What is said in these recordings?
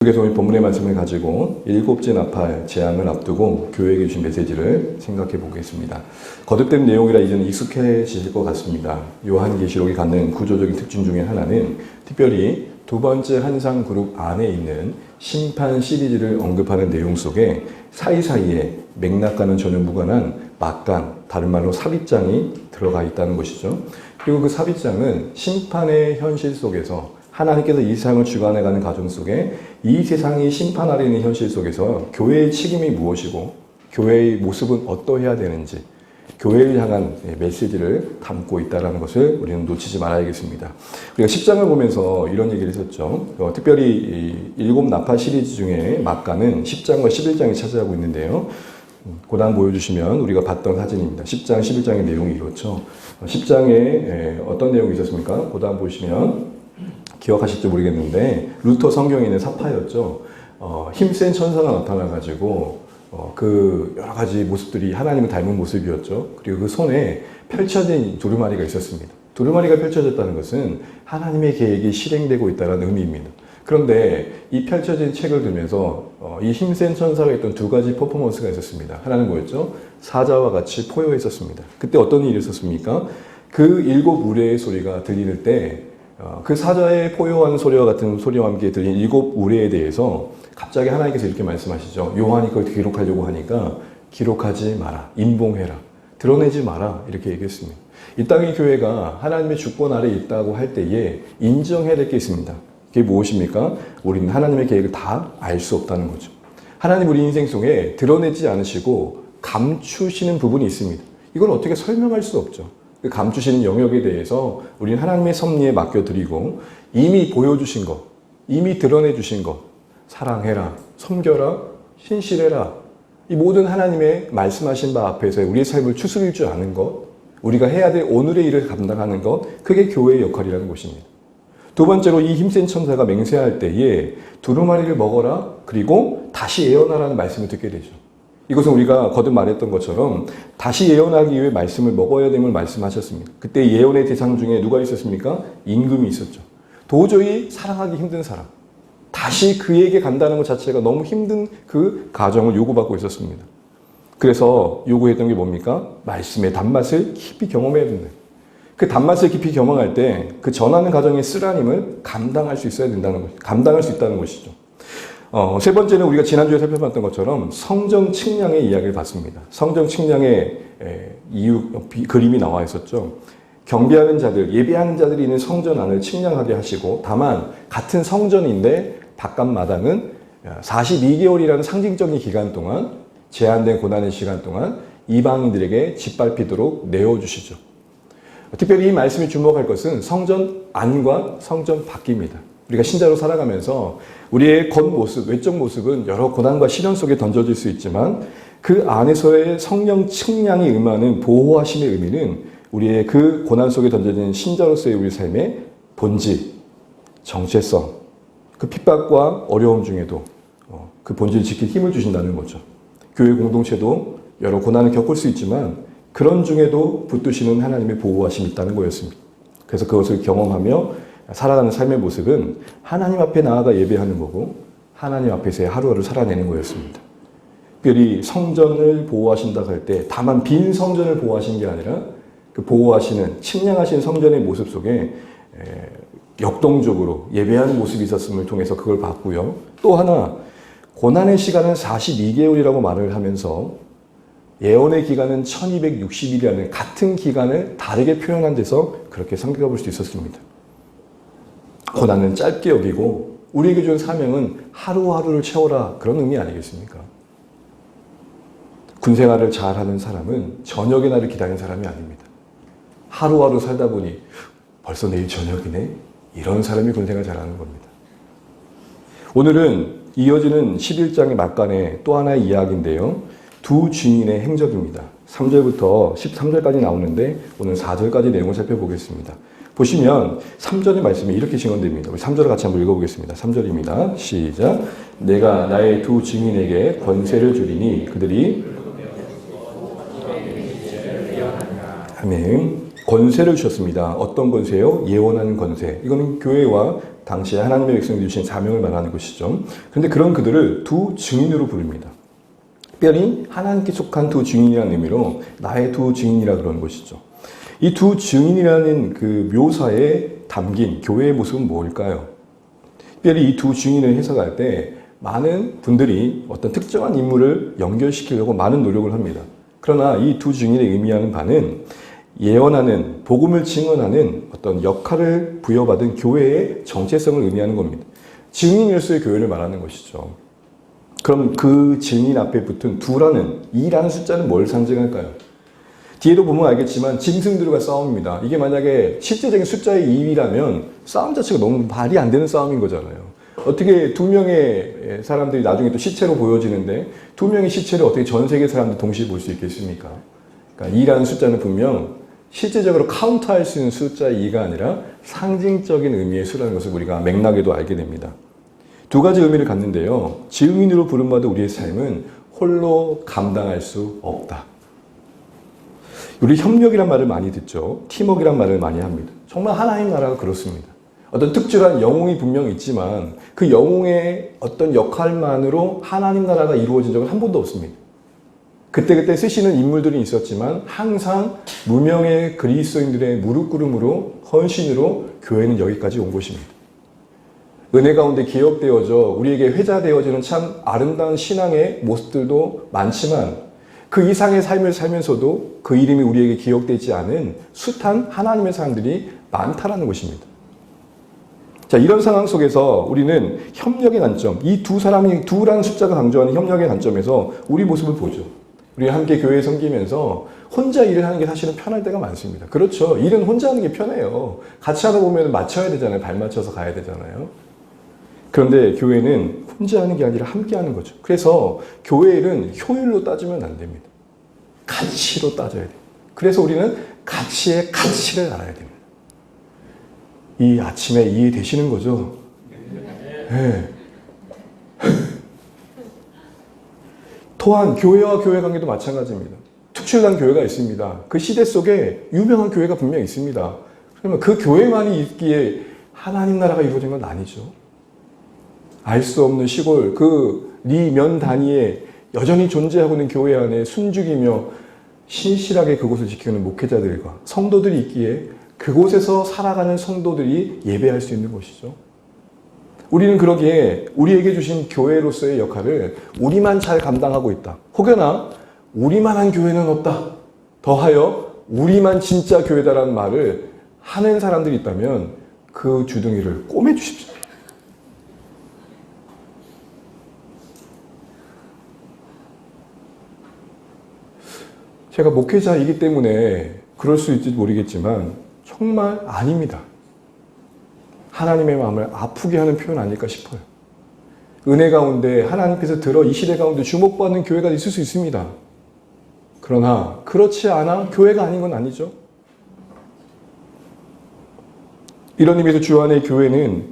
그래서 오늘 본문의 말씀을 가지고 일곱째 나팔 재앙을 앞두고 교회에게 주신 메시지를 생각해 보겠습니다. 거듭된 내용이라 이제는 익숙해지실 것 같습니다. 요한계시록이 갖는 구조적인 특징 중에 하나는 특별히 두 번째 한상 그룹 안에 있는 심판 시리즈를 언급하는 내용 속에 사이사이에 맥락과는 전혀 무관한 막간, 다른 말로 삽입장이 들어가 있다는 것이죠. 그리고 그 삽입장은 심판의 현실 속에서 하나님께서 이 세상을 주관해가는 과정 속에 이 세상이 심판하려 있는 현실 속에서 교회의 책임이 무엇이고 교회의 모습은 어떠해야 되는지 교회를 향한 메시지를 담고 있다는 것을 우리는 놓치지 말아야겠습니다. 우리가 10장을 보면서 이런 얘기를 했었죠. 특별히 일곱 나팔 시리즈 중에 막간은 10장과 11장이 차지하고 있는데요. 고단 보여주시면 우리가 봤던 사진입니다. 10장, 11장의 내용이 이렇죠. 10장에 어떤 내용이 있었습니까? 고단 보시면 기억하실지 모르겠는데 루터 성경에 있는 사파였죠. 힘센 천사가 나타나가지고 그 여러 가지 모습들이 하나님을 닮은 모습이었죠. 그리고 그 손에 펼쳐진 두루마리가 있었습니다. 두루마리가 펼쳐졌다는 것은 하나님의 계획이 실행되고 있다는 의미입니다. 그런데 이 펼쳐진 책을 들면서 이 힘센 천사가 있던 두 가지 퍼포먼스가 있었습니다. 하나는 뭐였죠? 사자와 같이 포효했었습니다. 그때 어떤 일이 있었습니까? 그 일곱 우레의 소리가 들리는 때 그 사자의 포효하는 소리와 같은 소리와 함께 들린 일곱 우레에 대해서 갑자기 하나님께서 이렇게 말씀하시죠. 요한이 그걸 기록하려고 하니까 기록하지 마라. 임봉해라. 드러내지 마라. 이렇게 얘기했습니다. 이 땅의 교회가 하나님의 주권 아래에 있다고 할 때에 인정해야 될 게 있습니다. 그게 무엇입니까? 우리는 하나님의 계획을 다 알 수 없다는 거죠. 하나님 우리 인생 속에 드러내지 않으시고 감추시는 부분이 있습니다. 이걸 어떻게 설명할 수 없죠. 그 감추시는 영역에 대해서 우리는 하나님의 섭리에 맡겨드리고 이미 보여주신 것, 이미 드러내주신 것, 사랑해라, 섬겨라, 신실해라. 이 모든 하나님의 말씀하신 바 앞에서 우리의 삶을 추스릴 줄 아는 것, 우리가 해야 될 오늘의 일을 감당하는 것, 그게 교회의 역할이라는 것입니다. 두 번째로 이 힘센 천사가 맹세할 때에 두루마리를 먹어라, 그리고 다시 예언하라는 말씀을 듣게 되죠. 이것은 우리가 거듭 말했던 것처럼 다시 예언하기 위해 말씀을 먹어야 됨을 말씀하셨습니다. 그때 예언의 대상 중에 누가 있었습니까? 임금이 있었죠. 도저히 사랑하기 힘든 사람. 다시 그에게 간다는 것 자체가 너무 힘든 그 과정을 요구받고 있었습니다. 그래서 요구했던 게 뭡니까? 말씀의 단맛을 깊이 경험해야 된다. 그 단맛을 깊이 경험할 때 그 전하는 과정의 쓰라림을 감당할 수 있어야 된다는 것, 감당할 수 있다는 것이죠. 세 번째는 우리가 지난주에 살펴봤던 것처럼 성전 측량의 이야기를 봤습니다. 성전 측량의 그림이 나와 있었죠. 경배하는 자들, 예배하는 자들이 있는 성전 안을 측량하게 하시고 다만 같은 성전인데 바깥 마당은 42개월이라는 상징적인 기간 동안 제한된 고난의 시간 동안 이방인들에게 짓밟히도록 내어주시죠. 특별히 이 말씀에 주목할 것은 성전 안과 성전 밖입니다. 우리가 신자로 살아가면서 우리의 겉모습, 외적 모습은 여러 고난과 시련 속에 던져질 수 있지만 그 안에서의 성령 측량이 임하는 보호하심의 의미는 우리의 그 고난 속에 던져진 신자로서의 우리 삶의 본질, 정체성, 그 핍박과 어려움 중에도 그 본질을 지킬 힘을 주신다는 거죠. 교회 공동체도 여러 고난을 겪을 수 있지만 그런 중에도 붙드시는 하나님의 보호하심이 있다는 거였습니다. 그래서 그것을 경험하며 살아가는 삶의 모습은 하나님 앞에 나아가 예배하는 거고 하나님 앞에서의 하루하루 살아내는 거였습니다. 특별히 성전을 보호하신다고 할 때 다만 빈 성전을 보호하시는 게 아니라 그 보호하시는 측량하시는 성전의 모습 속에 역동적으로 예배하는 모습이 있었음을 통해서 그걸 봤고요. 또 하나 고난의 시간은 42개월이라고 말을 하면서 예언의 기간은 1260일이라는 같은 기간을 다르게 표현한 데서 그렇게 성격해 볼 수 있었습니다. 고난은 짧게 여기고 우리에게 준 사명은 하루하루를 채워라 그런 의미 아니겠습니까? 군생활을 잘하는 사람은 저녁의 날을 기다리는 사람이 아닙니다. 하루하루 살다 보니 벌써 내일 저녁이네? 이런 사람이 군생활 잘하는 겁니다. 오늘은 이어지는 11장의 막간의 또 하나의 이야기인데요. 두 증인의 행적입니다. 3절부터 13절까지 나오는데 오늘 4절까지 내용을 살펴보겠습니다. 보시면 3절의 말씀이 이렇게 증언됩니다. 우리 3절을 같이 한번 읽어보겠습니다. 3절입니다. 시작. 내가 나의 두 증인에게 권세를 주리니 그들이 아멘. 권세를 주셨습니다. 어떤 권세요? 예언하는 권세. 이거는 교회와 당시에 하나님의 백성들이 주신 사명을 말하는 것이죠. 그런데 그런 그들을 두 증인으로 부릅니다. 특별히 하나님께 속한 두 증인이라는 의미로 나의 두 증인이라 그러는 것이죠. 이 두 증인이라는 그 묘사에 담긴 교회의 모습은 뭘까요? 특별히 이 두 증인을 해석할 때 많은 분들이 어떤 특정한 인물을 연결시키려고 많은 노력을 합니다. 그러나 이 두 증인의 의미하는 바는 예언하는, 복음을 증언하는 어떤 역할을 부여받은 교회의 정체성을 의미하는 겁니다. 증인으로서의 교회를 말하는 것이죠. 그럼 그 증인 앞에 붙은 두라는, 이라는 숫자는 뭘 상징할까요? 뒤에도 보면 알겠지만 짐승들과 싸웁니다. 이게 만약에 실제적인 숫자의 2이라면 싸움 자체가 너무 말이 안 되는 싸움인 거잖아요. 어떻게 두 명의 사람들이 나중에 또 시체로 보여지는데 두 명의 시체를 어떻게 전 세계 사람들 동시에 볼 수 있겠습니까? 그러니까 2라는 숫자는 분명 실제적으로 카운트할 수 있는 숫자 2가 아니라 상징적인 의미의 수라는 것을 우리가 맥락에도 알게 됩니다. 두 가지 의미를 갖는데요. 증인으로 부름받은 우리의 삶은 홀로 감당할 수 없다. 우리 협력이란 말을 많이 듣죠. 팀워크란 말을 많이 합니다. 정말 하나님 나라가 그렇습니다. 어떤 특출한 영웅이 분명 있지만 그 영웅의 어떤 역할만으로 하나님 나라가 이루어진 적은 한 번도 없습니다. 그때그때 쓰시는 인물들이 있었지만 항상 무명의 그리스도인들의 무릎 꿇음으로 헌신으로 교회는 여기까지 온 것입니다. 은혜 가운데 기억되어져 우리에게 회자되어지는 참 아름다운 신앙의 모습들도 많지만 그 이상의 삶을 살면서도 그 이름이 우리에게 기억되지 않은 숱한 하나님의 사람들이 많다라는 것입니다. 자, 이런 상황 속에서 우리는 협력의 관점, 이 두 사람이, 두라는 숫자가 강조하는 협력의 관점에서 우리 모습을 보죠. 우리 함께 교회에 섬기면서 혼자 일을 하는 게 사실은 편할 때가 많습니다. 그렇죠. 일은 혼자 하는 게 편해요. 같이 하다 보면 맞춰야 되잖아요. 발 맞춰서 가야 되잖아요. 그런데 교회는 혼자 하는 게 아니라 함께 하는 거죠. 그래서 교회 일은 효율로 따지면 안 됩니다. 가치로 따져야 돼요. 그래서 우리는 가치의 가치를 알아야 됩니다. 이 아침에 이해되시는 거죠? 네. 또한 교회와 교회 관계도 마찬가지입니다. 특출난 교회가 있습니다. 그 시대 속에 유명한 교회가 분명히 있습니다. 그러면 그 교회만이 있기에 하나님 나라가 이루어진 건 아니죠. 알 수 없는 시골 그 리 면 단위에 여전히 존재하고 있는 교회 안에 숨죽이며 신실하게 그곳을 지키는 목회자들과 성도들이 있기에 그곳에서 살아가는 성도들이 예배할 수 있는 것이죠. 우리는 그러기에 우리에게 주신 교회로서의 역할을 우리만 잘 감당하고 있다. 혹여나 우리만한 교회는 없다. 더하여 우리만 진짜 교회다라는 말을 하는 사람들이 있다면 그 주둥이를 꼬매 주십시오. 제가 목회자이기 때문에 그럴 수 있을지 모르겠지만 정말 아닙니다. 하나님의 마음을 아프게 하는 표현 아닐까 싶어요. 은혜 가운데 하나님께서 들어 이 시대 가운데 주목받는 교회가 있을 수 있습니다. 그러나 그렇지 않아 교회가 아닌 건 아니죠. 이런 의미에서 주 안의 교회는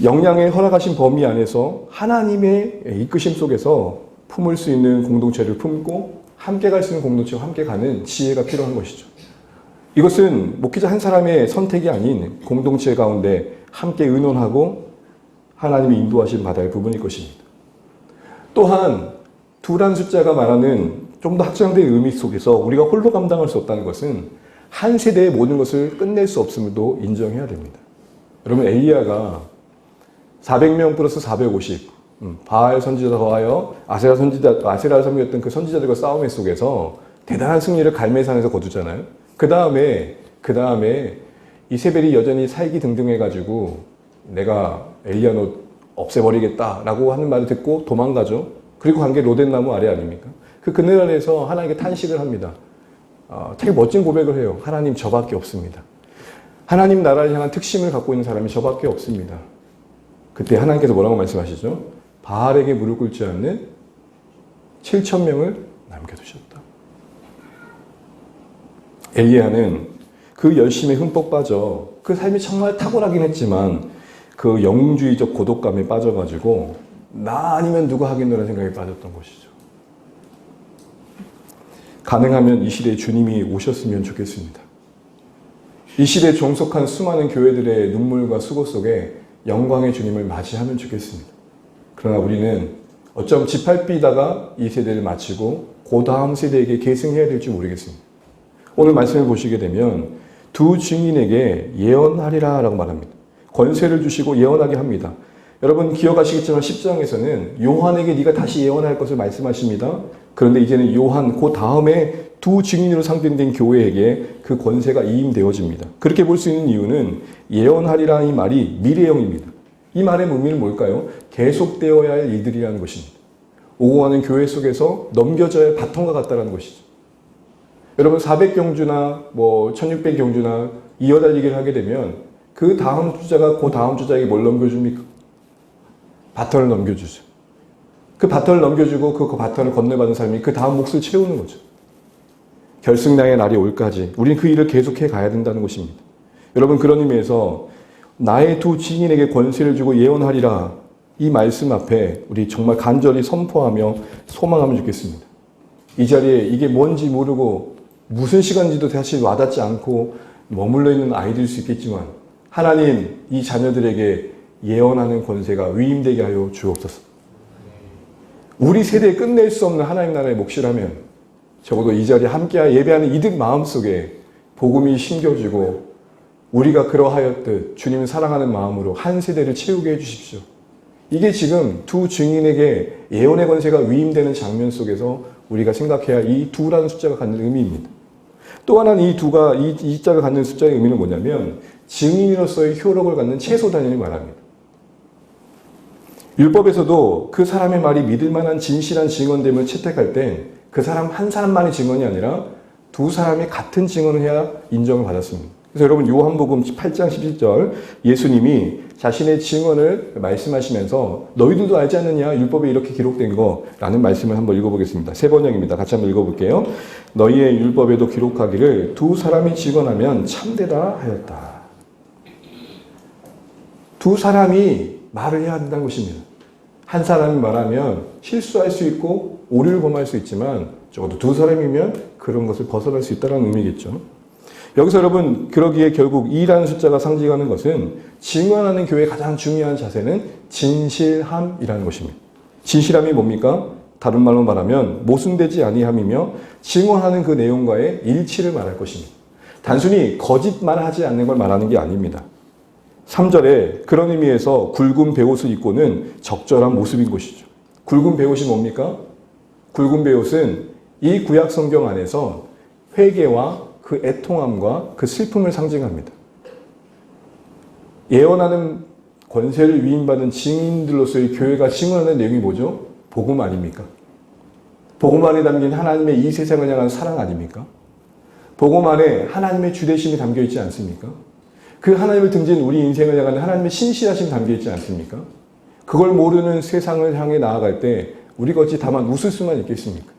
역량의 허락하신 범위 안에서 하나님의 이끄심 속에서 품을 수 있는 공동체를 품고 함께 갈 수 있는 공동체와 함께 가는 지혜가 필요한 것이죠. 이것은 목회자 한 사람의 선택이 아닌 공동체 가운데 함께 의논하고 하나님이 인도하신 바다의 부분일 것입니다. 또한 두란 숫자가 말하는 좀 더 확장된 의미 속에서 우리가 홀로 감당할 수 없다는 것은 한 세대의 모든 것을 끝낼 수 없음도 인정해야 됩니다. 여러분 엘리야가 400명 플러스 450 바알 선지자 더하여 아세라를 섬겼던 그 선지자들과 싸움 속에서 대단한 승리를 갈멜산에서 거두잖아요. 그 다음에 이세벨이 여전히 살기등등 해가지고 내가 엘리야 너 없애버리겠다라고 하는 말을 듣고 도망가죠. 그리고 간 게 로덴나무 아래 아닙니까? 그 그늘 아래에서 하나님께 탄식을 합니다. 되게 멋진 고백을 해요. 하나님 저밖에 없습니다. 하나님 나라를 향한 특심을 갖고 있는 사람이 저밖에 없습니다. 그때 하나님께서 뭐라고 말씀하시죠? 바알에게 무릎 꿇지 않는 7,000명을 남겨두셨다. 엘리야는 그 열심에 흠뻑 빠져 그 삶이 정말 탁월하긴 했지만 그 영웅주의적 고독감에 빠져가지고 나 아니면 누가 하겠노라는 생각에 빠졌던 것이죠. 가능하면 이 시대에 주님이 오셨으면 좋겠습니다. 이 시대에 종속한 수많은 교회들의 눈물과 수고 속에 영광의 주님을 맞이하면 좋겠습니다. 그러나 우리는 어쩜 지팔비다가 이 세대를 마치고 그 다음 세대에게 계승해야 될지 모르겠습니다. 오늘 말씀을 보시게 되면 두 증인에게 예언하리라 라고 말합니다. 권세를 주시고 예언하게 합니다. 여러분 기억하시겠지만 10장에서는 요한에게 네가 다시 예언할 것을 말씀하십니다. 그런데 이제는 요한 그 다음에 두 증인으로 상징된 교회에게 그 권세가 이임되어집니다. 그렇게 볼 수 있는 이유는 예언하리라는 이 말이 미래형입니다. 이 말의 의미는 뭘까요? 계속되어야 할 일들이라는 것입니다. 오고 가는 교회 속에서 넘겨져야 할 바통과 같다는 것이죠. 여러분 400경주나 1600경주나 이어달리기를 하게 되면 그 다음 주자가 그 다음 주자에게 뭘 넘겨줍니까? 바ton을 넘겨주죠. 그 바ton을 넘겨주고 그 바ton을 건네받은 사람이 그 다음 몫을 채우는 거죠. 결승당의 날이 올까지 우리는 그 일을 계속해 가야 된다는 것입니다. 여러분 그런 의미에서 나의 두 증인에게 권세를 주고 예언하리라 이 말씀 앞에 우리 정말 간절히 선포하며 소망하면 좋겠습니다. 이 자리에 이게 뭔지 모르고 무슨 시간인지도 사실 와닿지 않고 머물러 있는 아이들일 수 있겠지만 하나님 이 자녀들에게 예언하는 권세가 위임되게 하여 주옵소서. 우리 세대에 끝낼 수 없는 하나님 나라의 몫이라면 적어도 이 자리에 함께 예배하는 이들 마음속에 복음이 심겨지고 우리가 그러하였듯 주님을 사랑하는 마음으로 한 세대를 채우게 해주십시오. 이게 지금 두 증인에게 예언의 권세가 위임되는 장면 속에서 우리가 생각해야 이 두라는 숫자가 갖는 의미입니다. 또 하나는 이 두가 이 숫자가 갖는 숫자의 의미는 뭐냐면 증인으로서의 효력을 갖는 최소 단위를 말합니다. 율법에서도 그 사람의 말이 믿을 만한 진실한 증언됨을 채택할 땐 그 사람 한 사람만의 증언이 아니라 두 사람이 같은 증언을 해야 인정을 받았습니다. 그래서 여러분 요한복음 8장 17절 예수님이 자신의 증언을 말씀하시면서 너희들도 알지 않느냐 율법에 이렇게 기록된 거라는 말씀을 한번 읽어보겠습니다. 세 번역입니다. 같이 한번 읽어볼게요. 너희의 율법에도 기록하기를 두 사람이 증언하면 참되다 하였다. 두 사람이 말을 해야 한다는 것입니다. 한 사람이 말하면 실수할 수 있고 오류를 범할 수 있지만 적어도 두 사람이면 그런 것을 벗어날 수 있다는 의미겠죠. 여기서 여러분 그러기에 결국 2라는 숫자가 상징하는 것은 증언하는 교회의 가장 중요한 자세는 진실함이라는 것입니다. 진실함이 뭡니까? 다른 말로 말하면 모순되지 아니함이며 증언하는 그 내용과의 일치를 말할 것입니다. 단순히 거짓말하지 않는 걸 말하는 게 아닙니다. 3절에 그런 의미에서 굵은 베옷을 입고는 적절한 모습인 것이죠. 굵은 베옷이 뭡니까? 굵은 베옷은 이 구약 성경 안에서 회개와 그 애통함과 그 슬픔을 상징합니다. 예언하는 권세를 위임받은 증인들로서의 교회가 증언하는 내용이 뭐죠? 복음 아닙니까? 복음 안에 담긴 하나님의 이 세상을 향한 사랑 아닙니까? 복음 안에 하나님의 주대심이 담겨 있지 않습니까? 그 하나님을 등진 우리 인생을 향한 하나님의 신실하심이 담겨 있지 않습니까? 그걸 모르는 세상을 향해 나아갈 때 우리가 어찌 다만 웃을 수만 있겠습니까?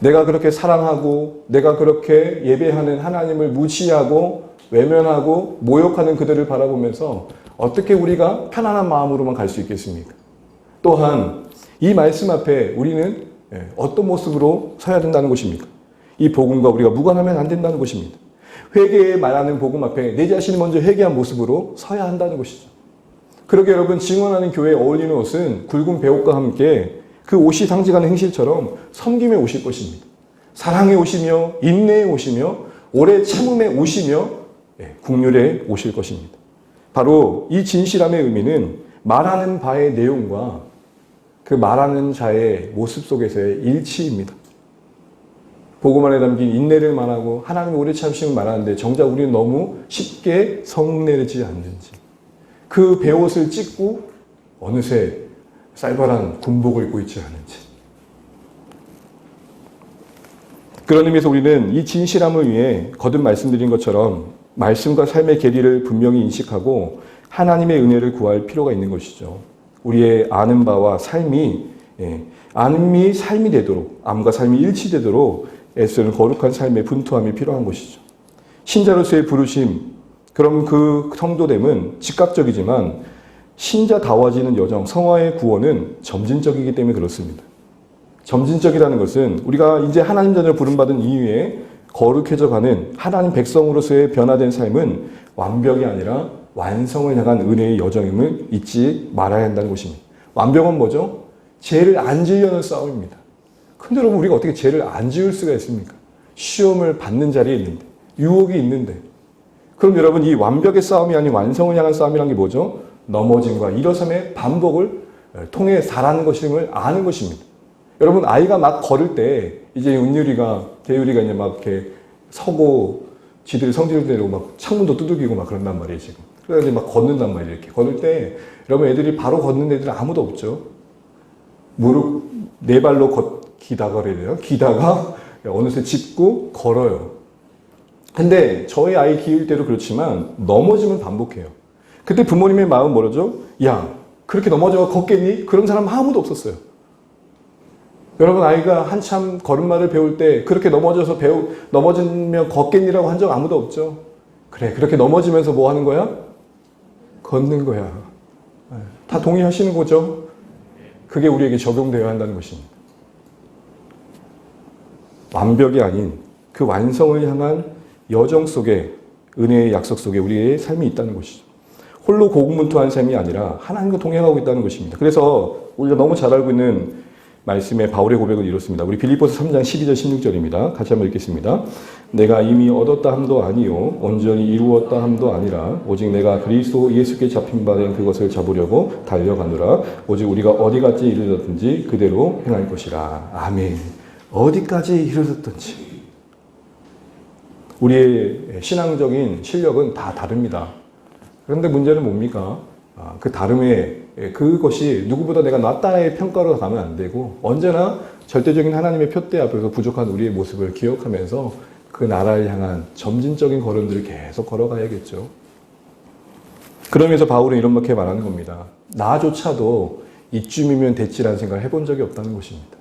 내가 그렇게 사랑하고 내가 그렇게 예배하는 하나님을 무시하고 외면하고 모욕하는 그들을 바라보면서 어떻게 우리가 편안한 마음으로만 갈 수 있겠습니까? 또한 이 말씀 앞에 우리는 어떤 모습으로 서야 된다는 것입니까? 이 복음과 우리가 무관하면 안 된다는 것입니다. 회개에 말하는 복음 앞에 내 자신이 먼저 회개한 모습으로 서야 한다는 것이죠. 그러게 여러분 증언하는 교회에 어울리는 옷은 굵은 베옷과 함께 그 옷이 상징하는 행실처럼 섬김의 옷일 것입니다. 사랑의 옷이며 인내의 옷이며 오래 참음의 옷이며 긍휼의 옷일 것입니다. 바로 이 진실함의 의미는 말하는 바의 내용과 그 말하는 자의 모습 속에서의 일치입니다. 복음 안에 담긴 인내를 말하고 하나님의 오래 참으심을 말하는데 정작 우리는 너무 쉽게 성내지 않는지 그 베옷을 찢고 어느새 쌀벌한 군복을 입고 있지 않은지 그런 의미에서 우리는 이 진실함을 위해 거듭 말씀드린 것처럼 말씀과 삶의 계리를 분명히 인식하고 하나님의 은혜를 구할 필요가 있는 것이죠. 우리의 아는 바와 삶이 아는 삶이 되도록 암과 삶이 일치되도록 애쓰는 거룩한 삶의 분투함이 필요한 것이죠. 신자로서의 부르심, 그럼 그 성도됨은 즉각적이지만 신자다워지는 여정, 성화의 구원은 점진적이기 때문에 그렇습니다. 점진적이라는 것은 우리가 이제 하나님 자녀를 부름받은 이후에 거룩해져 가는 하나님 백성으로서의 변화된 삶은 완벽이 아니라 완성을 향한 은혜의 여정임을 잊지 말아야 한다는 것입니다. 완벽은 뭐죠? 죄를 안 지으려는 싸움입니다. 근데 여러분, 우리가 어떻게 죄를 안 지을 수가 있습니까? 시험을 받는 자리에 있는데, 유혹이 있는데. 그럼 여러분, 이 완벽의 싸움이 아닌 완성을 향한 싸움이란 게 뭐죠? 넘어짐과 일어섬의 반복을 통해 살아가는 것임을 아는 것입니다. 여러분, 아이가 막 걸을 때 이제 은율이가, 대율이가 이제 막 이렇게 서고 지들이 성질대로 막 창문도 두들기고 막 그런단 말이에요, 지금. 그래서 막 걷는단 말이에요, 이렇게. 걸을 때 여러분, 애들이 바로 걷는 애들은 아무도 없죠. 무릎, 네 발로 기다가 그래야 돼요. 기다가 어느새 짚고 걸어요. 근데 저희 아이 키울 때도 그렇지만 넘어지면 반복해요. 그때 부모님의 마음은 뭐라죠? 야, 그렇게 넘어져 걷겠니? 그런 사람 아무도 없었어요. 여러분, 아이가 한참 걸음마를 배울 때 그렇게 넘어지면 걷겠니라고 한 적 아무도 없죠? 그래, 그렇게 넘어지면서 뭐 하는 거야? 걷는 거야. 다 동의하시는 거죠? 그게 우리에게 적용되어야 한다는 것입니다. 완벽이 아닌 그 완성을 향한 여정 속에, 은혜의 약속 속에 우리의 삶이 있다는 것이죠. 홀로 고군분투한 삶이 아니라 하나님과 동행하고 있다는 것입니다. 그래서 우리가 너무 잘 알고 있는 말씀에 바울의 고백은 이렇습니다. 우리 빌립보서 3장 12절 16절입니다. 같이 한번 읽겠습니다. 내가 이미 얻었다 함도 아니요 온전히 이루었다 함도 아니라 오직 내가 그리스도 예수께 잡힌 바 된 그것을 잡으려고 달려가노라. 오직 우리가 어디까지 이르렀든지 그대로 행할 것이라. 아멘. 어디까지 이르렀든지. 우리의 신앙적인 실력은 다 다릅니다. 그런데 문제는 뭡니까? 그 다름에 그것이 누구보다 내가 낫다의 평가로 가면 안 되고 언제나 절대적인 하나님의 표대 앞에서 부족한 우리의 모습을 기억하면서 그 나라를 향한 점진적인 걸음들을 계속 걸어가야겠죠. 그러면서 바울은 이렇게 말하는 겁니다. 나조차도 이쯤이면 됐지라는 생각을 해본 적이 없다는 것입니다.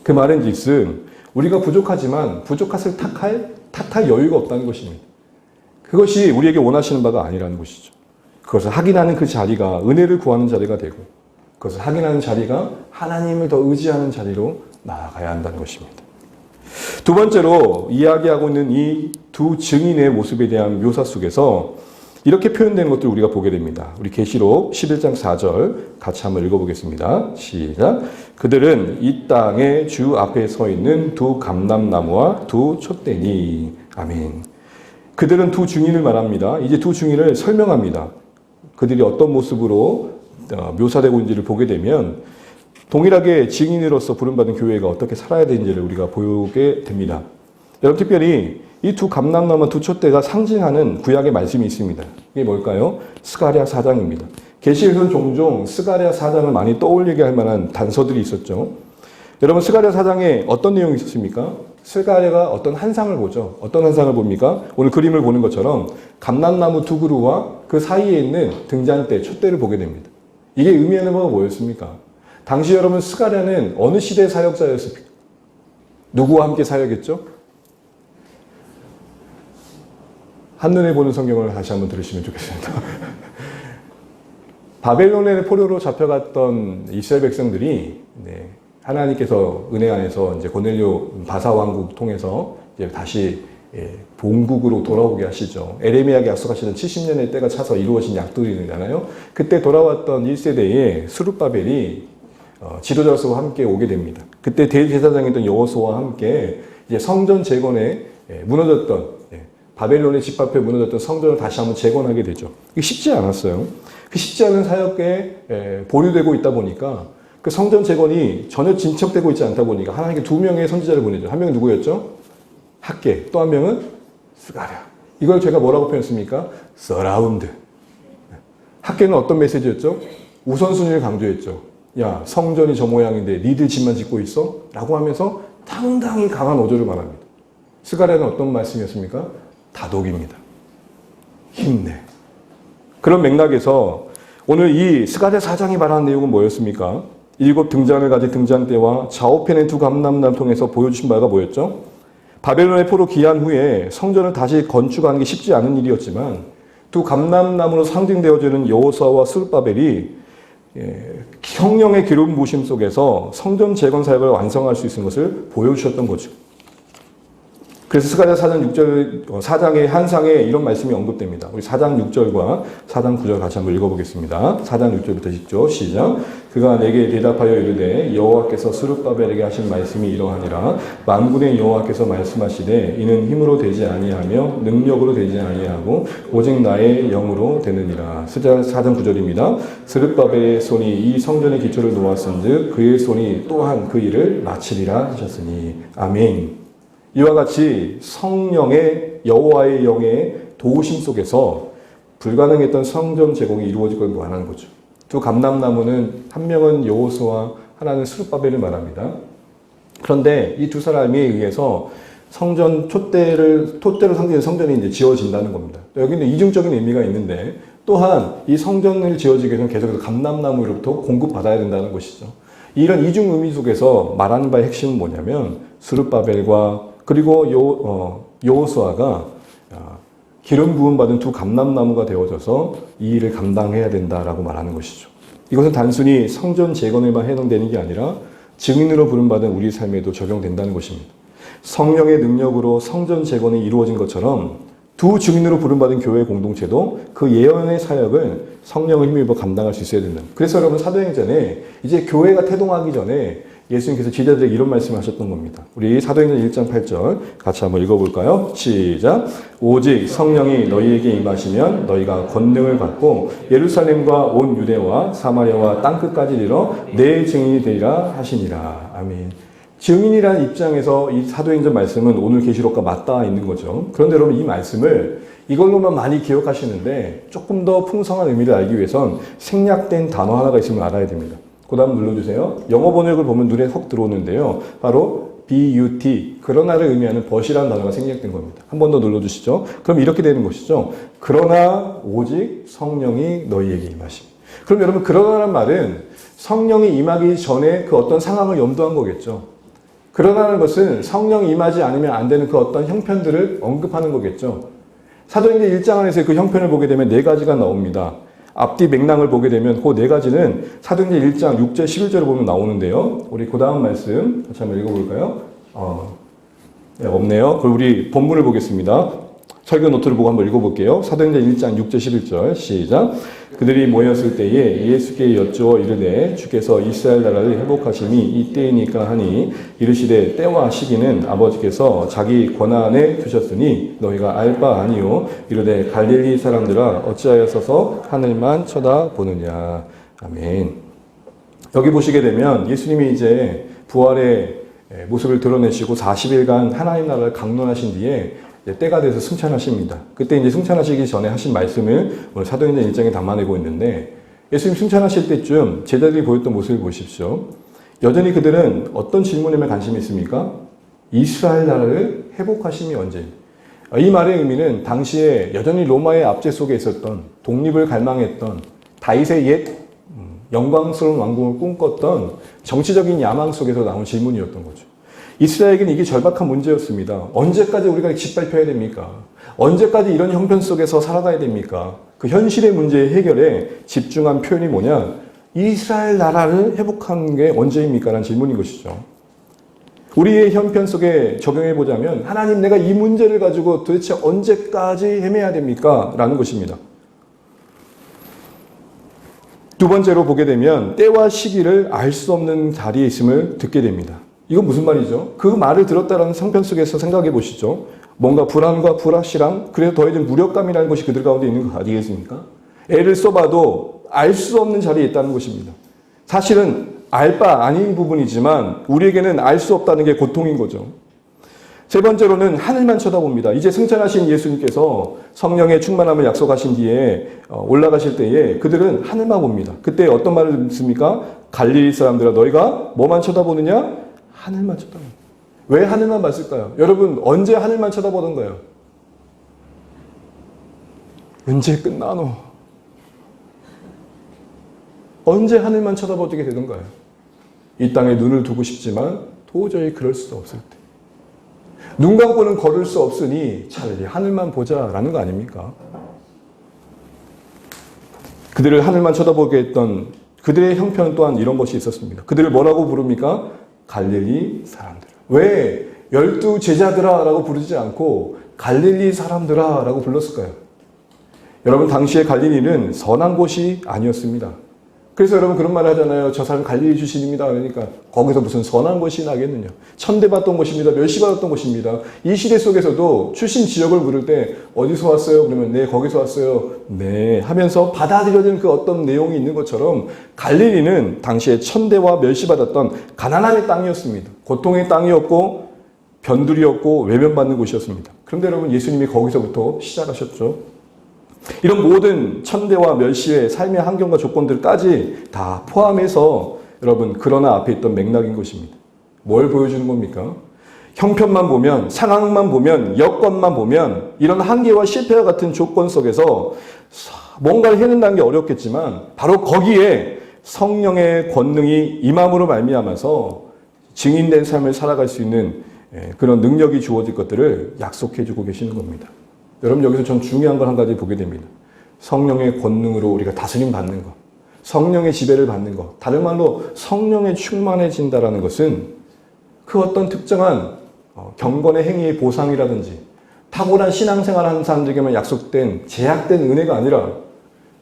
그 말은 즉슨 우리가 부족하지만 부족함을 탓할 여유가 없다는 것입니다. 그것이 우리에게 원하시는 바가 아니라는 것이죠. 그것을 확인하는 그 자리가 은혜를 구하는 자리가 되고 그것을 확인하는 자리가 하나님을 더 의지하는 자리로 나아가야 한다는 것입니다. 두 번째로 이야기하고 있는 이 두 증인의 모습에 대한 묘사 속에서 이렇게 표현된 것들을 우리가 보게 됩니다. 우리 계시록 11장 4절 같이 한번 읽어보겠습니다. 시작. 그들은 이 땅의 주 앞에 서 있는 두 감람나무와 두 촛대니. 아멘. 그들은 두 증인을 말합니다. 이제 두 증인을 설명합니다. 그들이 어떤 모습으로 묘사되고 있는지를 보게 되면 동일하게 증인으로서 부름받은 교회가 어떻게 살아야 되는지를 우리가 보게 됩니다. 여러분, 특별히 이 두 감람나무와 두 촛대가 상징하는 구약의 말씀이 있습니다. 이게 뭘까요? 스가랴 4장입니다. 계시에서는 종종 스가랴 4장을 많이 떠올리게 할 만한 단서들이 있었죠. 여러분, 스가랴 4장에 어떤 내용이 있었습니까? 스가랴가 어떤 환상을 보죠. 어떤 환상을 봅니까? 오늘 그림을 보는 것처럼 감람나무 두 그루와 그 사이에 있는 등잔대, 촛대를 보게 됩니다. 이게 의미하는 바가 뭐였습니까? 당시 여러분, 스가랴는 어느 시대의 사역자였습니까? 누구와 함께 사역했죠? 한눈에 보는 성경을 다시 한번 들으시면 좋겠습니다. 바벨론의 포로로 잡혀갔던 이스라엘 백성들이 하나님께서 은혜 안에서 이제 고넬료 바사 왕국 통해서 이제 다시 본국으로 돌아오게 하시죠. 에레미야에게 약속하시던 70년의 때가 차서 이루어진 약들이잖아요. 그때 돌아왔던 1세대의 스룹바벨이 지도자로서 함께 오게 됩니다. 그때 대제사장이었던 여호수아와 함께 이제 성전 재건에 무너졌던 바벨론의 집합에 무너졌던 성전을 다시 한번 재건하게 되죠. 이게 쉽지 않았어요. 그 쉽지 않은 사역에 보류되고 있다 보니까 그 성전 재건이 전혀 진척되고 있지 않다 보니까 하나님께 두 명의 선지자를 보내죠. 한 명은 누구였죠? 학개. 또 한 명은 스가랴. 이걸 제가 뭐라고 표현했습니까? 서라운드. 학개는 어떤 메시지였죠? 우선순위를 강조했죠. 야, 성전이 저 모양인데 니들 집만 짓고 있어? 라고 하면서 상당히 강한 어조를 말합니다. 스가랴는 어떤 말씀이었습니까? 다독입니다. 힘내. 그런 맥락에서 오늘 이 스가랴 4장이 말하는 내용은 뭐였습니까? 7 등잔을 가진 등잔대와 좌우편의 두 감람나무를 통해서 보여주신 바가 뭐였죠? 바벨론의 포로 귀환 후에 성전을 다시 건축하는 게 쉽지 않은 일이었지만 두 감람나무로 상징되어지는 여호수아와 스룹바벨이 성령의 기름 부으심 속에서 성전 재건 사역을 완성할 수 있는 것을 보여주셨던 거죠. 그래서 스가랴 4장 6절, 4장의 한상에 이런 말씀이 언급됩니다. 우리 4장 6절과 4장 9절 같이 한번 읽어보겠습니다. 4장 6절부터 읽죠. 시작. 그가 내게 대답하여 이르되 여호와께서 스룹바벨에게 하신 말씀이 이러하니라. 만군의 여호와께서 말씀하시되 이는 힘으로 되지 아니하며 능력으로 되지 아니하고 오직 나의 영으로 되느니라. 4장 9절입니다. 스룹바벨의 손이 이 성전의 기초를 놓았은즉 그의 손이 또한 그 일을 마치리라 하셨으니. 아멘. 이와 같이 성령의 여호와의 영의 도우심 속에서 불가능했던 성전 제공이 이루어질 걸 말하는 거죠. 두 감람나무는 한 명은 여호수아, 하나는 스룹바벨을 말합니다. 그런데 이 두 사람에 의해서 성전 토대로 상징하는 성전이 이제 지어진다는 겁니다. 여기는 이중적인 의미가 있는데 또한 이 성전을 지어지기 위해서는 계속해서 감람나무로부터 공급받아야 된다는 것이죠. 이런 이중 의미 속에서 말하는 바의 핵심은 뭐냐면 스룹바벨과 그리고 여호수아가 기름 부음 받은 두 감람나무가 되어져서 이 일을 감당해야 된다라고 말하는 것이죠. 이것은 단순히 성전 재건에만 해당되는 게 아니라 증인으로 부름받은 우리 삶에도 적용된다는 것입니다. 성령의 능력으로 성전 재건이 이루어진 것처럼 두 증인으로 부름받은 교회 공동체도 그 예언의 사역을 성령을 힘입어 감당할 수 있어야 된다. 그래서 여러분 사도행전에 이제 교회가 태동하기 전에 예수님께서 제자들에게 이런 말씀을 하셨던 겁니다. 우리 사도행전 1장 8절 같이 한번 읽어볼까요? 시작. 오직 성령이 너희에게 임하시면 너희가 권능을 받고 예루살렘과 온 유대와 사마리아와 땅끝까지 이르러 내 증인이 되리라 하시니라. 아멘. 증인이라는 입장에서 이 사도행전 말씀은 오늘 계시록과 맞닿아 있는 거죠. 그런데 여러분 이 말씀을 이걸로만 많이 기억하시는데 조금 더 풍성한 의미를 알기 위해선 생략된 단어 하나가 있으면 알아야 됩니다. 그 다음 눌러주세요. 영어 번역을 보면 눈에 확 들어오는데요. 바로 but, 그러나를 의미하는 but이라는 단어가 생략된 겁니다. 한 번 더 눌러주시죠. 그럼 이렇게 되는 것이죠. 그러나 오직 성령이 너희에게 임하심. 그럼 여러분 그러나란 말은 성령이 임하기 전에 그 어떤 상황을 염두한 거겠죠. 그러나는 것은 성령이 임하지 않으면 안 되는 그 어떤 형편들을 언급하는 거겠죠. 사도행전 1장 안에서 그 형편을 보게 되면 네 가지가 나옵니다. 앞뒤 맥락을 보게 되면 그 네 가지는 사도행전 1장 6절 11절을 보면 나오는데요. 우리 그 다음 말씀 같이 한번 읽어볼까요? 네, 없네요. 그럼 우리 본문을 보겠습니다. 설교 노트를 보고 한번 읽어볼게요. 사도행전 1장 6절 11절 시작. 그들이 모였을 때에 예수께 여쭈어 이르되 주께서 이스라엘 나라를 회복하심이 이때이니까 하니 이르시되 때와 시기는 아버지께서 자기 권한에 두셨으니 너희가 알 바 아니요 이르되 갈릴리 사람들아 어찌하여 서서 하늘만 쳐다보느냐. 아멘. 여기 보시게 되면 예수님이 이제 부활의 모습을 드러내시고 40일간 하나님 나라를 강론하신 뒤에 때가 돼서 승천하십니다. 그때 이제 승천하시기 전에 하신 말씀을 오늘 사도행전 1장에 담아내고 있는데 예수님 승천하실 때쯤 제자들이 보였던 모습을 보십시오. 여전히 그들은 어떤 질문에만 관심이 있습니까? 이스라엘 나라를 회복하심이 언제? 이 말의 의미는 당시에 여전히 로마의 압제 속에 있었던 독립을 갈망했던 다윗의 옛 영광스러운 왕국을 꿈꿨던 정치적인 야망 속에서 나온 질문이었던 거죠. 이스라엘에게는 이게 절박한 문제였습니다. 언제까지 우리가 짓밟혀야 됩니까? 언제까지 이런 형편 속에서 살아가야 됩니까? 그 현실의 문제 해결에 집중한 표현이 뭐냐? 이스라엘 나라를 회복하는 게 언제입니까? 라는 질문인 것이죠. 우리의 형편 속에 적용해보자면 하나님 내가 이 문제를 가지고 도대체 언제까지 헤매야 됩니까? 라는 것입니다. 두 번째로 보게 되면 때와 시기를 알 수 없는 자리에 있음을 듣게 됩니다. 이건 무슨 말이죠? 그 말을 들었다는 상편 속에서 생각해 보시죠. 뭔가 불안과 불확실함, 그래서 더해진 무력감이라는 것이 그들 가운데 있는 거 아니겠습니까? 애를 써봐도 알 수 없는 자리에 있다는 것입니다. 사실은 알 바 아닌 부분이지만 우리에게는 알 수 없다는 게 고통인 거죠. 세 번째로는 하늘만 쳐다봅니다. 이제 승천하신 예수님께서 성령의 충만함을 약속하신 뒤에 올라가실 때에 그들은 하늘만 봅니다. 그때 어떤 말을 듣습니까? 갈릴리 사람들아 너희가 뭐만 쳐다보느냐? 하늘만 쳐다봅니다. 왜 하늘만 봤을까요? 여러분 언제 하늘만 쳐다보던가요? 언제 끝나노? 언제 하늘만 쳐다보게 되던가요? 이 땅에 눈을 두고 싶지만 도저히 그럴 수 없을 때. 눈 감고는 걸을 수 없으니 차라리 하늘만 보자라는 거 아닙니까? 그들을 하늘만 쳐다보게 했던 그들의 형편 또한 이런 것이 있었습니다. 그들을 뭐라고 부릅니까? 갈릴리 사람들. 왜 12 제자들아라고 부르지 않고 갈릴리 사람들아라고 불렀을까요? 여러분, 당시에 갈릴리는 선한 곳이 아니었습니다. 그래서 여러분 그런 말 하잖아요. 저 사람 갈릴리 출신입니다. 그러니까 거기서 무슨 선한 것이 나겠느냐. 천대받던 곳입니다. 멸시받았던 곳입니다. 이 시대 속에서도 출신 지역을 물을 때 어디서 왔어요? 그러면 네, 거기서 왔어요. 네 하면서 받아들여지는 그 어떤 내용이 있는 것처럼 갈릴리는 당시에 천대와 멸시받았던 가난함의 땅이었습니다. 고통의 땅이었고 변두리였고 외면받는 곳이었습니다. 그런데 여러분, 예수님이 거기서부터 시작하셨죠. 이런 모든 천대와 멸시의 삶의 환경과 조건들까지 다 포함해서 여러분, 그러나 앞에 있던 맥락인 것입니다. 뭘 보여주는 겁니까? 형편만 보면, 상황만 보면, 여건만 보면 이런 한계와 실패와 같은 조건 속에서 뭔가를 해낸다는 게 어렵겠지만 바로 거기에 성령의 권능이 임함으로 말미암아서 증인된 삶을 살아갈 수 있는 그런 능력이 주어질 것들을 약속해 주고 계시는 겁니다. 여러분, 여기서 전 중요한 걸 한 가지 보게 됩니다. 성령의 권능으로 우리가 다스림 받는 것, 성령의 지배를 받는 것, 다른 말로 성령에 충만해진다라는 것은 그 어떤 특정한 경건의 행위의 보상이라든지 탁월한 신앙생활을 하는 사람들에게만 약속된 제약된 은혜가 아니라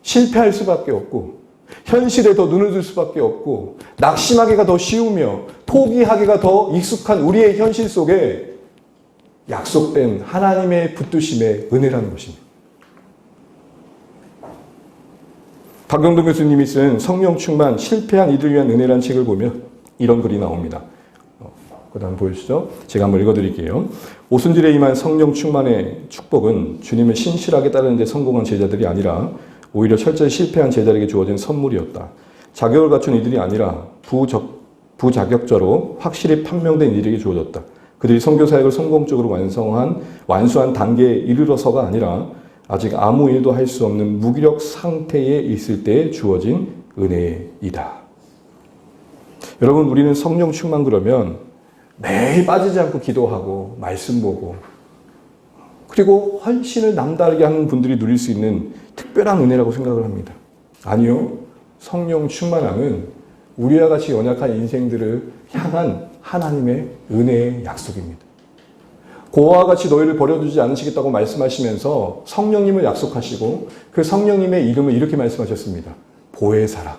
실패할 수밖에 없고 현실에 더 눈을 들 수밖에 없고 낙심하기가 더 쉬우며 포기하기가 더 익숙한 우리의 현실 속에 약속된 하나님의 붙드심의 은혜라는 것입니다. 박경동 교수님이 쓴 성령 충만 실패한 이들 위한 은혜라는 책을 보면 이런 글이 나옵니다. 그 다음 보여주시죠. 제가 한번 읽어드릴게요. 오순절에 임한 성령 충만의 축복은 주님을 신실하게 따르는 데 성공한 제자들이 아니라 오히려 철저히 실패한 제자에게 주어진 선물이었다. 자격을 갖춘 이들이 아니라 부자격자로 확실히 판명된 이들에게 주어졌다. 그들이 선교 사역을 성공적으로 완수한 단계에 이르러서가 아니라 아직 아무 일도 할 수 없는 무기력 상태에 있을 때 주어진 은혜이다. 여러분, 우리는 성령 충만 그러면 매일 빠지지 않고 기도하고 말씀 보고 그리고 헌신을 남다르게 하는 분들이 누릴 수 있는 특별한 은혜라고 생각을 합니다. 아니요. 성령 충만함은 우리와 같이 연약한 인생들을 향한 하나님의 은혜의 약속입니다. 고아와 같이 너희를 버려두지 않으시겠다고 말씀하시면서 성령님을 약속하시고 그 성령님의 이름을 이렇게 말씀하셨습니다. 보혜사라.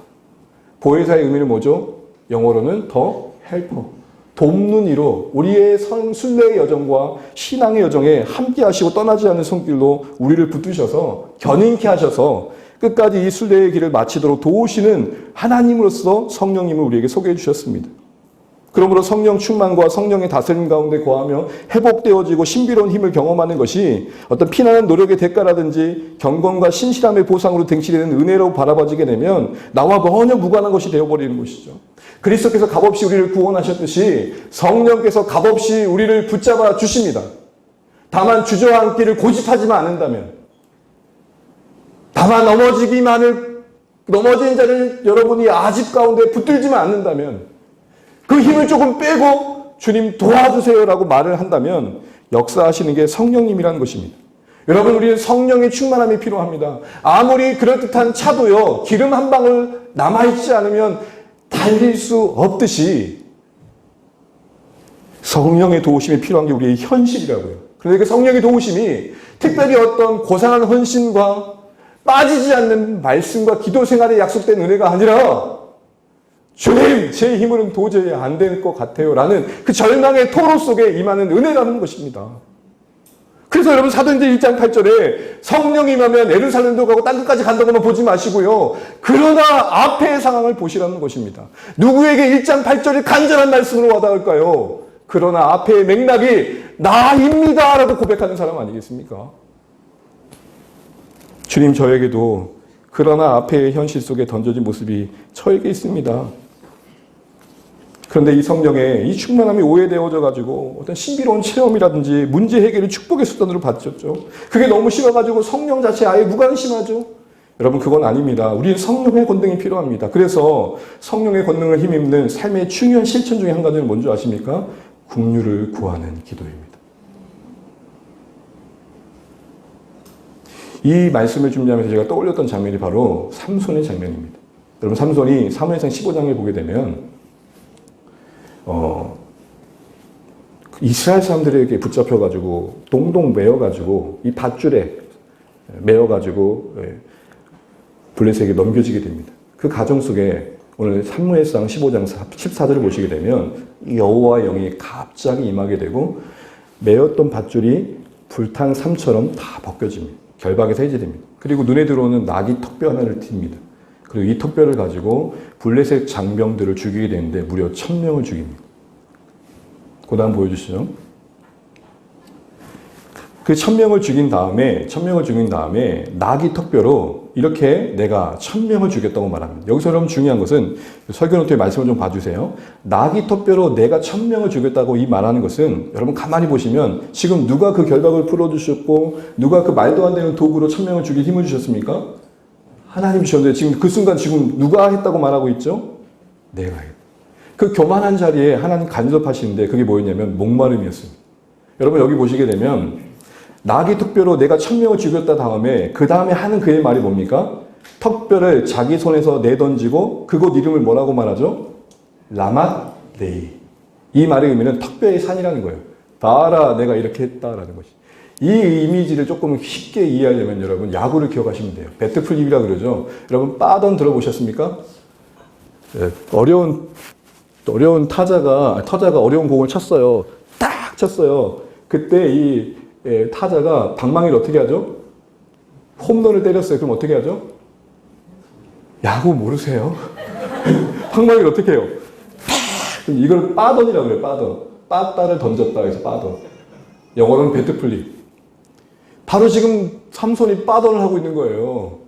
보혜사의 의미는 뭐죠? 영어로는 더 헬퍼. 돕는 이로 우리의 순례의 여정과 신앙의 여정에 함께 하시고 떠나지 않는 손길로 우리를 붙드셔서 견인케 하셔서 끝까지 이 순례의 길을 마치도록 도우시는 하나님으로서 성령님을 우리에게 소개해 주셨습니다. 그러므로 성령 충만과 성령의 다스림 가운데 거하며 회복되어지고 신비로운 힘을 경험하는 것이 어떤 피나는 노력의 대가라든지 경건과 신실함의 보상으로 쟁취되는 은혜로 바라봐지게 되면 나와 전혀 무관한 것이 되어버리는 것이죠. 그리스도께서 값없이 우리를 구원하셨듯이 성령께서 값없이 우리를 붙잡아 주십니다. 다만 주저앉기를 고집하지만 않는다면, 다만 넘어진 자를 여러분이 아집 가운데 붙들지만 않는다면, 그 힘을 조금 빼고 주님 도와주세요라고 말을 한다면 역사하시는 게 성령님이라는 것입니다. 여러분, 우리는 성령의 충만함이 필요합니다. 아무리 그럴듯한 차도요, 기름 한 방울 남아있지 않으면 달릴 수 없듯이 성령의 도우심이 필요한 게 우리의 현실이라고요. 그런데 그 성령의 도우심이 특별히 어떤 고상한 헌신과 빠지지 않는 말씀과 기도 생활에 약속된 은혜가 아니라 주님, 제 힘으로는 도저히 안 될 것 같아요 라는 그 절망의 토로 속에 임하는 은혜라는 것입니다. 그래서 여러분, 사도행전 1장 8절에 성령이 임하면 예루살렘도 가고 땅 끝까지 간다고만 보지 마시고요, 그러나 앞의 상황을 보시라는 것입니다. 누구에게 1장 8절이 간절한 말씀으로 와닿을까요? 그러나 앞의 맥락이 나입니다 라고 고백하는 사람 아니겠습니까? 주님, 저에게도 그러나 앞의 현실 속에 던져진 모습이 저에게 있습니다. 그런데 이 성령의 이 충만함이 오해되어져 가지고 어떤 신비로운 체험이라든지 문제 해결을 축복의 수단으로 바쳤죠. 그게 너무 싫어가지고 성령 자체에 아예 무관심하죠. 여러분, 그건 아닙니다. 우리는 성령의 권능이 필요합니다. 그래서 성령의 권능을 힘입는 삶의 중요한 실천 중에 한 가지는 뭔지 아십니까? 긍휼을 구하는 기도입니다. 이 말씀을 준비하면서 제가 떠올렸던 장면이 바로 삼손의 장면입니다. 여러분, 삼손이 사무엘상 15장을 보게 되면 이스라엘 사람들에게 붙잡혀가지고 동동 매어가지고 이 밧줄에 매어가지고 블레셋에게 넘겨지게 됩니다. 그 가정 속에 오늘 사무엘상 15장 14절을 보시게 되면 여호와의 영이 갑자기 임하게 되고 매었던 밧줄이 불탄 삼처럼 다 벗겨집니다. 결박에서 해제됩니다. 그리고 눈에 들어오는 나귀 턱뼈 하나를 틔입니다. 그리고 이 턱뼈를 가지고 블레셋 장병들을 죽이게 되는데 무려 1000명을 죽입니다. 그 다음 보여주시죠. 그 1000명을 죽인 다음에 나귀 턱뼈로 이렇게 내가 1000명을 죽였다고 말합니다. 여기서 여러분 중요한 것은 설교 노트에 말씀을 좀 봐주세요. 나귀 턱뼈로 내가 1000명을 죽였다고 이 말하는 것은 여러분 가만히 보시면 지금 누가 그 결박을 풀어주셨고 누가 그 말도 안 되는 도구로 1000명을 죽일 힘을 주셨습니까? 하나님 주셨는데 지금 그 순간 지금 누가 했다고 말하고 있죠? 내가 했다. 그 교만한 자리에 하나님 간섭하시는데 그게 뭐였냐면 목마름이었습니다. 여러분 여기 보시게 되면 나귀 턱뼈로 내가 1000명을 죽였다 다음에 그 다음에 하는 그의 말이 뭡니까? 턱뼈를 자기 손에서 내던지고 그곳 이름을 뭐라고 말하죠? 라맛레이. 이 말의 의미는 턱뼈의 산이라는 거예요. 봐라 내가 이렇게 했다라는 것이. 이 이미지를 조금 쉽게 이해하려면 여러분 야구를 기억하시면 돼요. 배트플립이라 그러죠. 여러분 빠던 들어보셨습니까? 네, 어려운 타자가 어려운 공을 쳤어요. 딱 쳤어요. 그때 이 타자가 방망이를 어떻게 하죠? 홈런을 때렸어요. 그럼 어떻게 하죠? 야구 모르세요? 방망이를 어떻게 해요? 이걸 빠던이라고 그래요. 빠던. 빠따를 던졌다 해서 빠던. 영어로는 배트플립. 바로 지금 삼손이 빠던을 하고 있는 거예요.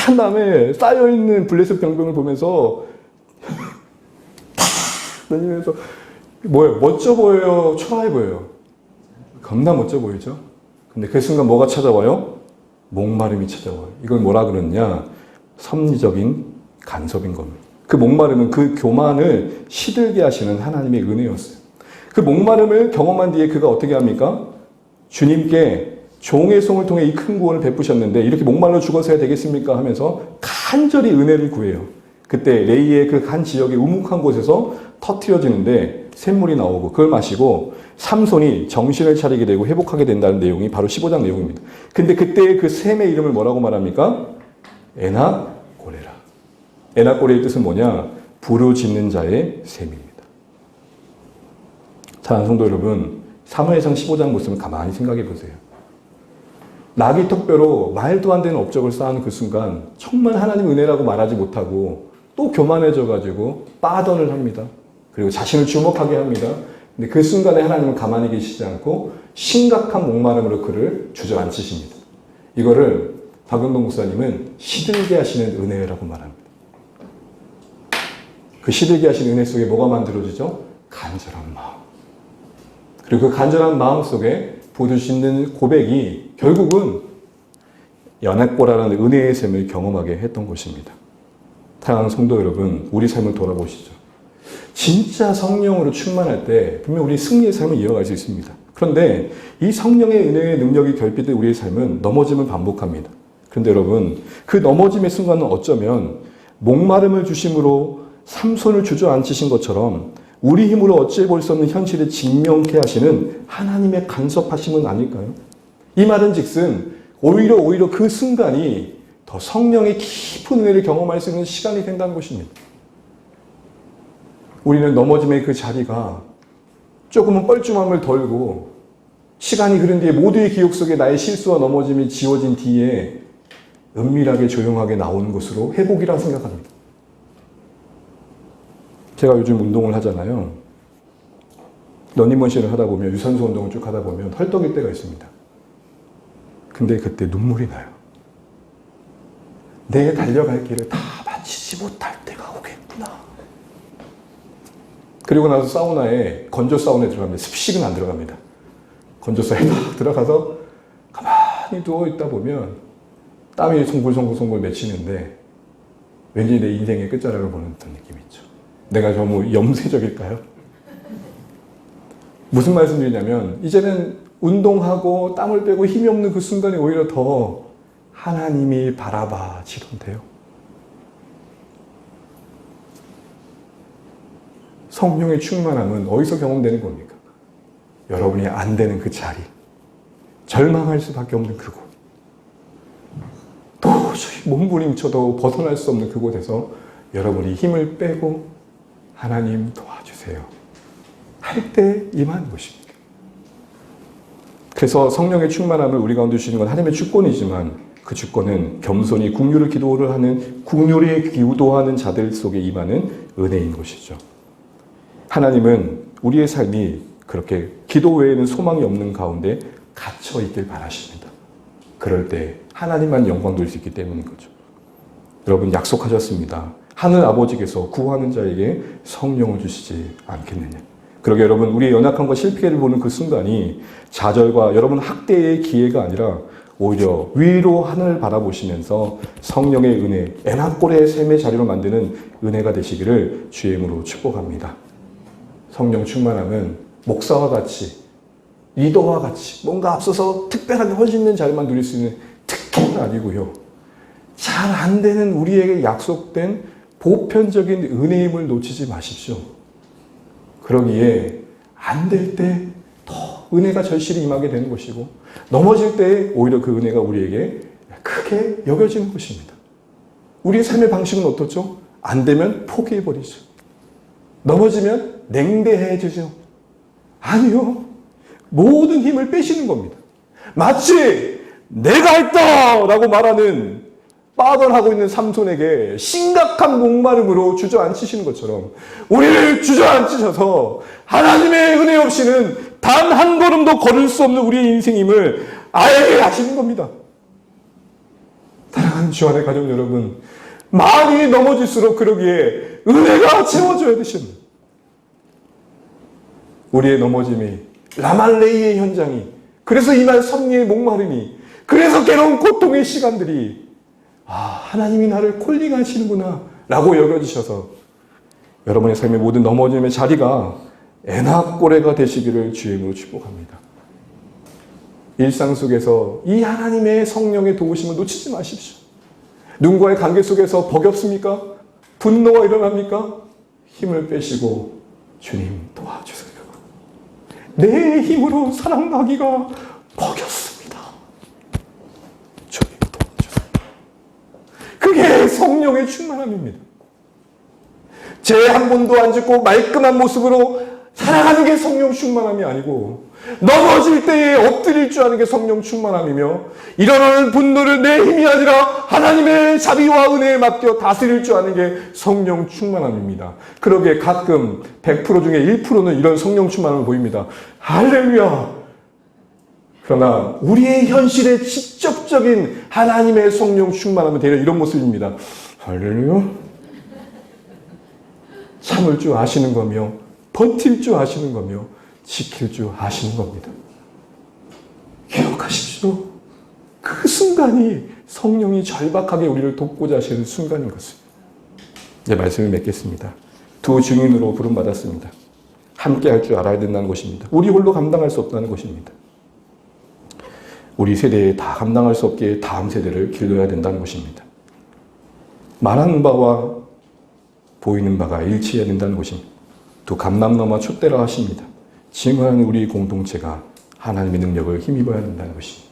한 다음에 쌓여있는 블레셋 병병을 보면서 던지면서 뭐예요? 멋져 보여요? 초라해 보여요? 겁나 멋져 보이죠? 근데 그 순간 뭐가 찾아와요? 목마름이 찾아와요. 이걸 뭐라 그러느냐? 섭리적인 간섭인 겁니다. 그 목마름은 그 교만을 시들게 하시는 하나님의 은혜였어요. 그 목마름을 경험한 뒤에 그가 어떻게 합니까? 주님께 종의 손을 통해 이 큰 구원을 베푸셨는데 이렇게 목말라 죽어서야 되겠습니까? 하면서 간절히 은혜를 구해요. 그때 레이의 그 한 지역의 우묵한 곳에서 터트려지는데 샘물이 나오고 그걸 마시고 삼손이 정신을 차리게 되고 회복하게 된다는 내용이 바로 15장 내용입니다. 근데 그때 그 샘의 이름을 뭐라고 말합니까? 에나꼬레라. 에나꼬레의 뜻은 뭐냐? 부르짖는 자의 샘입니다. 자, 성도 여러분, 사무엘상 15장 모습을 가만히 생각해 보세요. 나귀 턱뼈로 말도 안 되는 업적을 쌓은 그 순간 정말 하나님 은혜라고 말하지 못하고 또 교만해져가지고 빠던을 합니다. 그리고 자신을 주목하게 합니다. 근데 그 순간에 하나님은 가만히 계시지 않고 심각한 목마름으로 그를 주저앉히십니다. 이거를 박은동 목사님은 시들게 하시는 은혜라고 말합니다. 그 시들게 하시는 은혜 속에 뭐가 만들어지죠? 간절한 마음. 그리고 그 간절한 마음 속에 보여주시는 고백이 결국은 연합고라는 은혜의 샘을 경험하게 했던 것입니다. 사랑하는 성도 여러분, 우리 삶을 돌아보시죠. 진짜 성령으로 충만할 때 분명 우리 승리의 삶을 이어갈 수 있습니다. 그런데 이 성령의 은혜의 능력이 결핍된 우리의 삶은 넘어짐을 반복합니다. 그런데 여러분, 그 넘어짐의 순간은 어쩌면 목마름을 주심으로 삼손을 주저앉히신 것처럼 우리 힘으로 어찌 볼 수 없는 현실을 직면케 하시는 하나님의 간섭하심은 아닐까요? 이 말은 즉슨 오히려 그 순간이 더 성령의 깊은 은혜를 경험할 수 있는 시간이 된다는 것입니다. 우리는 넘어짐의 그 자리가 조금은 뻘쭘함을 덜고 시간이 흐른 뒤에 모두의 기억 속에 나의 실수와 넘어짐이 지워진 뒤에 은밀하게 조용하게 나오는 것으로 회복이라 생각합니다. 제가 요즘 운동을 하잖아요. 러닝머신을 하다 보면 유산소 운동을 쭉 하다 보면 헐떡일 때가 있습니다. 근데 그때 눈물이 나요. 내 달려갈 길을 다 마치지 못할 때가 오겠구나. 그리고 나서 사우나에 건조 사우나에 들어갑니다. 습식은 안 들어갑니다. 건조 사우나에 딱 들어가서 가만히 누워 있다 보면 땀이 송골송골 맺히는데 왠지 내 인생의 끝자락을 보는 듯한 느낌이 있죠. 내가 너무 염세적일까요? 무슨 말씀드리냐면 이제는 운동하고 땀을 빼고 힘이 없는 그 순간이 오히려 더 하나님이 바라봐지던데요. 성령의 충만함은 어디서 경험되는 겁니까? 여러분이 안 되는 그 자리, 절망할 수밖에 없는 그곳, 도저히 몸부림쳐도 벗어날 수 없는 그곳에서 여러분이 힘을 빼고 하나님 도와주세요 할 때 임하는 것입니다. 그래서 성령의 충만함을 우리 가운데 주시는 건 하나님의 주권이지만 그 주권은 겸손히 국률을 기도하는 국률에 기도하는 자들 속에 임하는 은혜인 것이죠. 하나님은 우리의 삶이 그렇게 기도 외에는 소망이 없는 가운데 갇혀 있길 바라십니다. 그럴 때 하나님만 영광 돌릴 수 있기 때문인 거죠. 여러분 약속하셨습니다. 하늘 아버지께서 구하는 자에게 성령을 주시지 않겠느냐. 그러게 여러분 우리의 연약함과 실패를 보는 그 순간이 좌절과 여러분 학대의 기회가 아니라 오히려 위로 하늘을 바라보시면서 성령의 은혜, 애나꼴의 샘의 자리로 만드는 은혜가 되시기를 주의 이름으로 축복합니다. 성령 충만함은 목사와 같이 리더와 같이 뭔가 앞서서 특별하게 훨씬 있는 자리만 누릴 수 있는 특権아니고요. 잘 안 되는 우리에게 약속된 보편적인 은혜임을 놓치지 마십시오. 그러기에 안 될 때 더 은혜가 절실히 임하게 되는 것이고 넘어질 때 오히려 그 은혜가 우리에게 크게 여겨지는 것입니다. 우리의 삶의 방식은 어떻죠? 안 되면 포기해버리죠. 넘어지면 냉대해지죠. 아니요. 모든 힘을 빼시는 겁니다. 마치 내가 했다! 라고 말하는 빠던하고 있는 삼손에게 심각한 목마름으로 주저앉히시는 것처럼 우리를 주저앉히셔서 하나님의 은혜 없이는 단 한 걸음도 걸을 수 없는 우리의 인생임을 알게 하시는 겁니다. 사랑하는 주 안의 가족 여러분, 많이 넘어질수록 그러기에 은혜가 채워줘야 되십니다. 우리의 넘어짐이 라말레이의 현장이, 그래서 이날 섭리의 목마름이, 그래서 괴로운 고통의 시간들이 하나님이 나를 콜링하시는구나 라고 여겨지셔서 여러분의 삶의 모든 넘어짐의 자리가 애나꼬레가 되시기를 주의 이름으로 축복합니다. 일상 속에서 이 하나님의 성령의 도우심을 놓치지 마십시오. 누군가의 관계 속에서 벅이 없습니까? 분노가 일어납니까? 힘을 빼시고 주님 도와주세요. 내 힘으로 사랑하기가 벅이었습니다. 주님 도와주세요. 그게 성령의 충만함입니다. 죄 한 번도 안 짓고 말끔한 모습으로 살아가는 게 성령 충만함이 아니고 넘어질 때에 엎드릴 줄 아는 게 성령 충만함이며 일어나는 분노를 내 힘이 아니라 하나님의 자비와 은혜에 맡겨 다스릴 줄 아는 게 성령 충만함입니다. 그러기에 가끔 100% 중에 1%는 이런 성령 충만함을 보입니다. 할렐루야! 그러나 우리의 현실의 직접적인 하나님의 성령 충만함은 대략 이런 모습입니다. 할렐루야! 참을 줄 아시는 거며 버틸 줄 아시는 거며 지킬 줄 아시는 겁니다. 기억하십시오. 그 순간이 성령이 절박하게 우리를 돕고자 하시는 순간인 것입니다. 이제 말씀을 맺겠습니다. 두 증인으로 부름받았습니다. 함께 할 줄 알아야 된다는 것입니다. 우리 홀로 감당할 수 없다는 것입니다. 우리 세대에 다 감당할 수 없기에 다음 세대를 길러야 된다는 것입니다. 말하는 바와 보이는 바가 일치해야 된다는 것입니다. 또 감람나무와 촛대라 하십니다. 증언하는 우리 공동체가 하나님의 능력을 힘입어야 된다는 것입니다.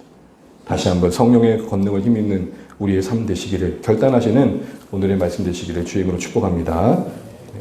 다시 한번 성령의 권능을 힘입는 우리의 삶 되시기를 결단하시는 오늘의 말씀 되시기를 주의 이름으로 축복합니다.